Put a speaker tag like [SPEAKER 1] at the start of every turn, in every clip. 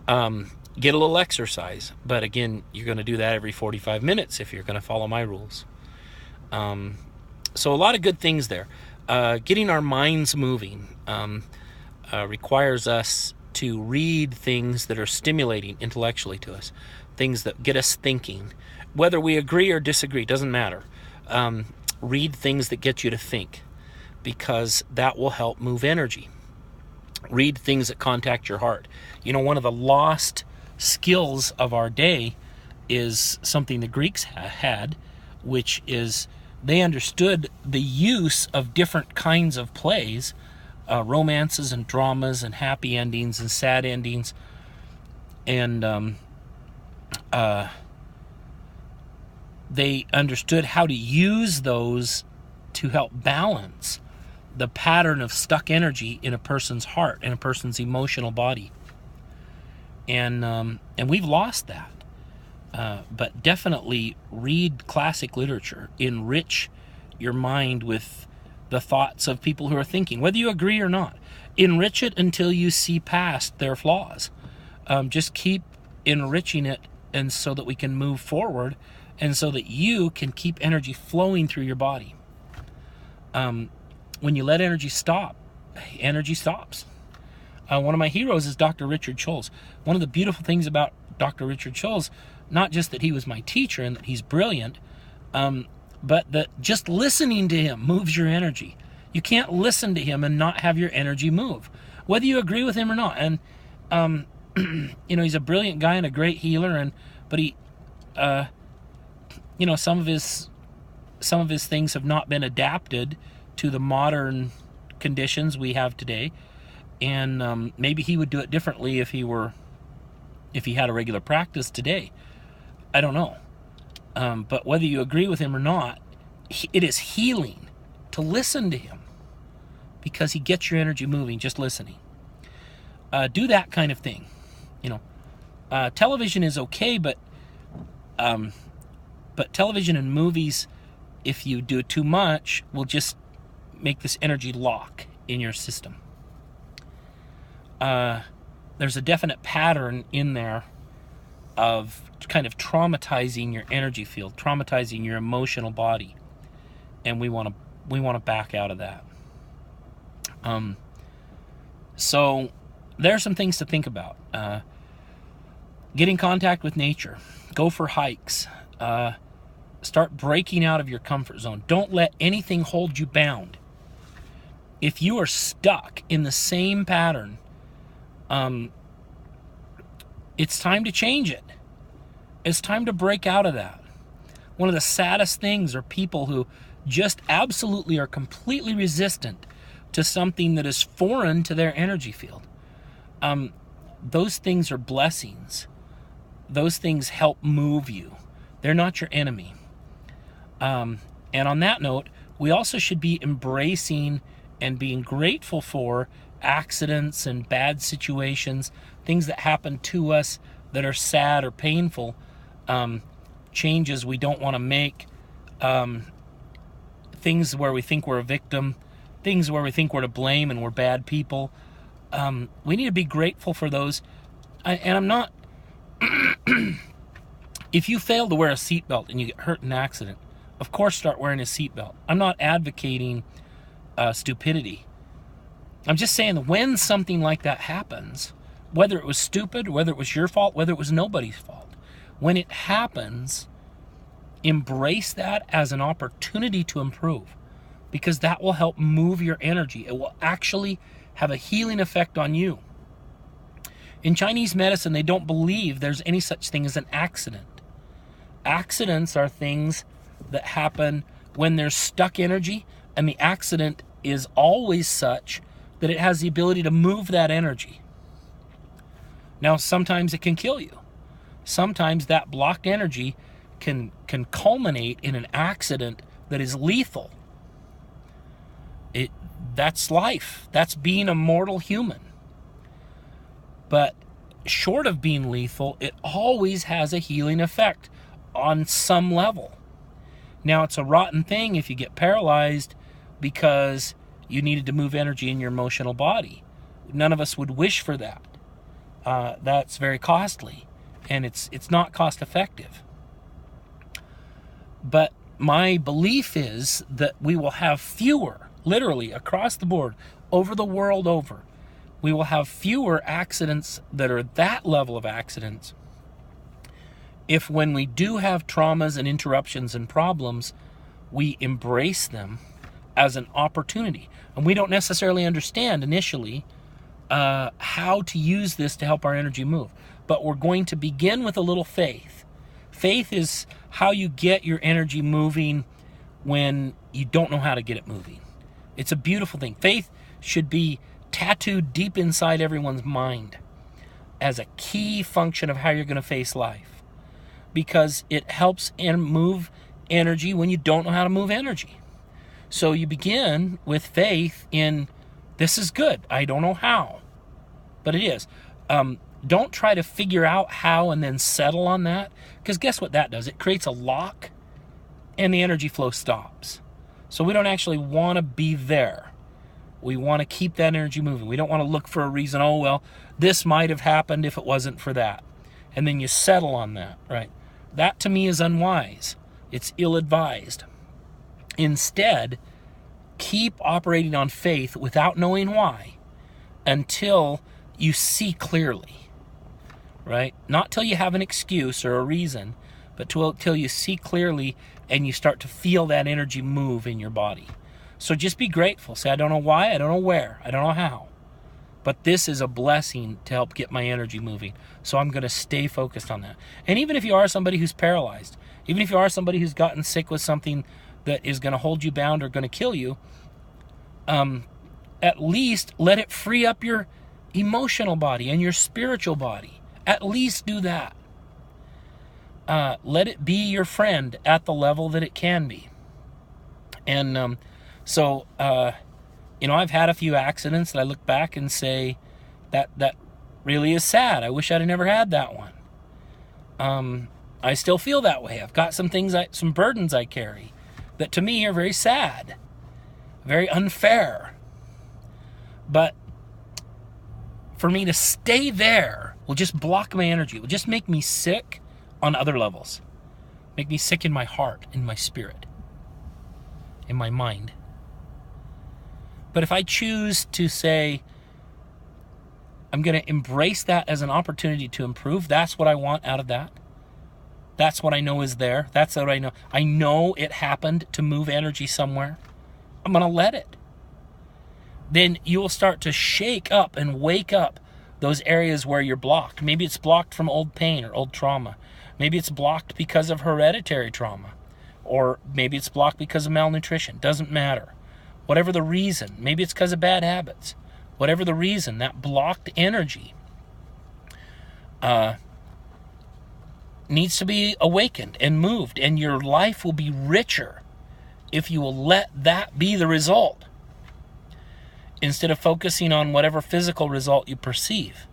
[SPEAKER 1] Get a little exercise, but again, you're going to do that every 45 minutes if you're going to follow my rules. So a lot of good things there. Getting our minds moving requires us to read things that are stimulating intellectually to us, things that get us thinking. Whether we agree or disagree, doesn't matter. Read things that get you to think, because that will help move energy. Read things that contact your heart. You know, one of the lost skills of our day is something the Greeks had, which is they understood the use of different kinds of plays, romances and dramas and happy endings and sad endings, and they understood how to use those to help balance the pattern of stuck energy in a person's heart, in a person's emotional body. And we've lost that. But definitely read classic literature. Enrich your mind with the thoughts of people who are thinking, whether you agree or not. Enrich it until you see past their flaws. Just keep enriching it, and so that we can move forward, and so that you can keep energy flowing through your body. When you let energy stop, energy stops. One of my heroes is Dr. Richard Scholl's. One of the beautiful things about Dr. Richard Scholl's, not just that he was my teacher and that he's brilliant, but that just listening to him moves your energy. You can't listen to him and not have your energy move, whether you agree with him or not. And you know, he's a brilliant guy and a great healer, but he, you know, some of his things have not been adapted to the modern conditions we have today. And maybe he would do it differently if he had a regular practice today. I don't know. But whether you agree with him or not, it is healing to listen to him, because he gets your energy moving just listening. Do that kind of thing. You know, television is okay, but television and movies, if you do too much, will just make this energy lock in your system. There's a definite pattern in there of kind of traumatizing your energy field, traumatizing your emotional body, and we want to back out of that. So there are some things to think about. Get in contact with nature. Go for hikes. Start breaking out of your comfort zone. Don't let anything hold you bound. If you are stuck in the same pattern, it's time to change it. It's time to break out of that. One of the saddest things are people who just absolutely are completely resistant to something that is foreign to their energy field. Those things are blessings. Those things help move you. They're not your enemy. And on that note, we also should be embracing and being grateful for accidents and bad situations, things that happen to us that are sad or painful, changes we don't want to make, things where we think we're a victim, things where we think we're to blame and we're bad people. We need to be grateful for those. And I'm not... If you fail to wear a seatbelt and you get hurt in an accident, of course start wearing a seatbelt. I'm not advocating stupidity. I'm just saying that when something like that happens, whether it was stupid, whether it was your fault, whether it was nobody's fault, when it happens, embrace that as an opportunity to improve, because that will help move your energy. It will actually have a healing effect on you. In Chinese medicine, they don't believe there's any such thing as an accident. Accidents are things that happen when there's stuck energy, and the accident is always such that it has the ability to move that energy. Now, sometimes it can kill you. Sometimes that blocked energy can culminate in an accident that is lethal. That's life. That's being a mortal human. But short of being lethal, it always has a healing effect on some level. Now, it's a rotten thing if you get paralyzed because you needed to move energy in your emotional body. None of us would wish for that. that's very costly, and it's not cost effective. But my belief is that we will have fewer, literally across the board, over the world over, we will have fewer accidents that are that level of accidents if, when we do have traumas and interruptions and problems, we embrace them as an opportunity. And we don't necessarily understand initially how to use this to help our energy move. But we're going to begin with a little faith. Faith is how you get your energy moving when you don't know how to get it moving. It's a beautiful thing. Faith should be tattooed deep inside everyone's mind as a key function of how you're going to face life, because it helps move energy when you don't know how to move energy. So you begin with faith in, this is good. I don't know how, but it is. Don't try to figure out how and then settle on that, because guess what that does? It creates a lock and the energy flow stops. So we don't actually want to be there. We want to keep that energy moving. We don't want to look for a reason, oh, well, this might have happened if it wasn't for that. And then you settle on that, right? That to me is unwise. It's ill-advised. Instead, keep operating on faith without knowing why until you see clearly, right? Not till you have an excuse or a reason, but till you see clearly and you start to feel that energy move in your body. So just be grateful. Say, I don't know why, I don't know where, I don't know how, but this is a blessing to help get my energy moving. So I'm going to stay focused on that. And even if you are somebody who's paralyzed, even if you are somebody who's gotten sick with something that is going to hold you bound or going to kill you, at least let it free up your emotional body and your spiritual body. At least do that. Let it be your friend at the level that it can be. And so, I've had a few accidents that I look back and say, that really is sad. I wish I'd have never had that one. I still feel that way. I've got some burdens I carry that to me are very sad, very unfair. But for me to stay there will just block my energy. It will just make me sick on other levels. Make me sick in my heart, in my spirit, in my mind. But if I choose to say, I'm going to embrace that as an opportunity to improve, that's what I want out of that. That's what I know is there. That's what I know. I know it happened to move energy somewhere. I'm going to let it. Then you will start to shake up and wake up those areas where you're blocked. Maybe it's blocked from old pain or old trauma. Maybe it's blocked because of hereditary trauma. Or maybe it's blocked because of malnutrition. Doesn't matter. Whatever the reason. Maybe it's because of bad habits. Whatever the reason, that blocked energy needs to be awakened and moved. And your life will be richer if you will let that be the result, instead of focusing on whatever physical result you perceive,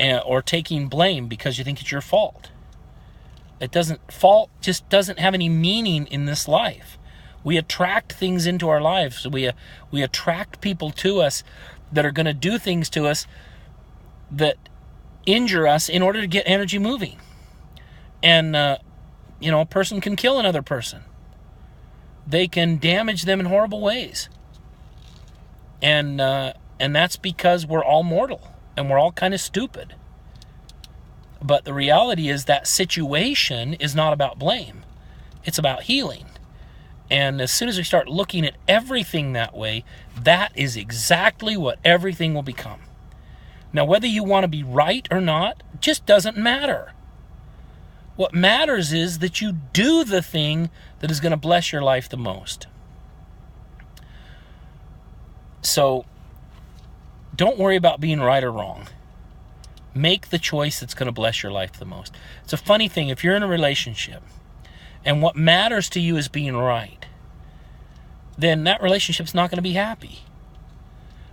[SPEAKER 1] or taking blame because you think it's your fault. Fault just doesn't have any meaning in this life. We attract things into our lives. We attract people to us that are going to do things to us that injure us in order to get energy moving. And a person can kill another person. They can damage them in horrible ways. And that's because we're all mortal and we're all kind of stupid. But the reality is that situation is not about blame. It's about healing. And as soon as we start looking at everything that way, that is exactly what everything will become. Now, whether you want to be right or not just doesn't matter. What matters is that you do the thing that is going to bless your life the most. So, don't worry about being right or wrong. Make the choice that's going to bless your life the most. It's a funny thing, if you're in a relationship and what matters to you is being right, then that relationship's not going to be happy.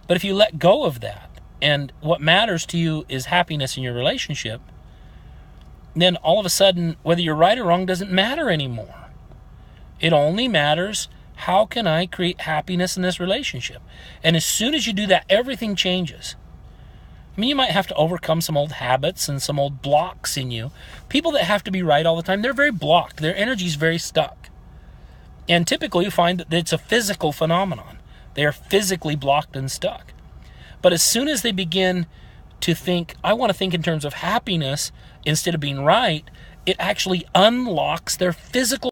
[SPEAKER 1] But if you let go of that and what matters to you is happiness in your relationship, then all of a sudden, whether you're right or wrong doesn't matter anymore. It only matters, how can I create happiness in this relationship? And as soon as you do that, everything changes. I mean, you might have to overcome some old habits and some old blocks in you. People that have to be right all the time, they're very blocked. Their energy's very stuck. And typically you find that it's a physical phenomenon. They are physically blocked and stuck. But as soon as they begin to think, I want to think in terms of happiness instead of being right, it actually unlocks their physical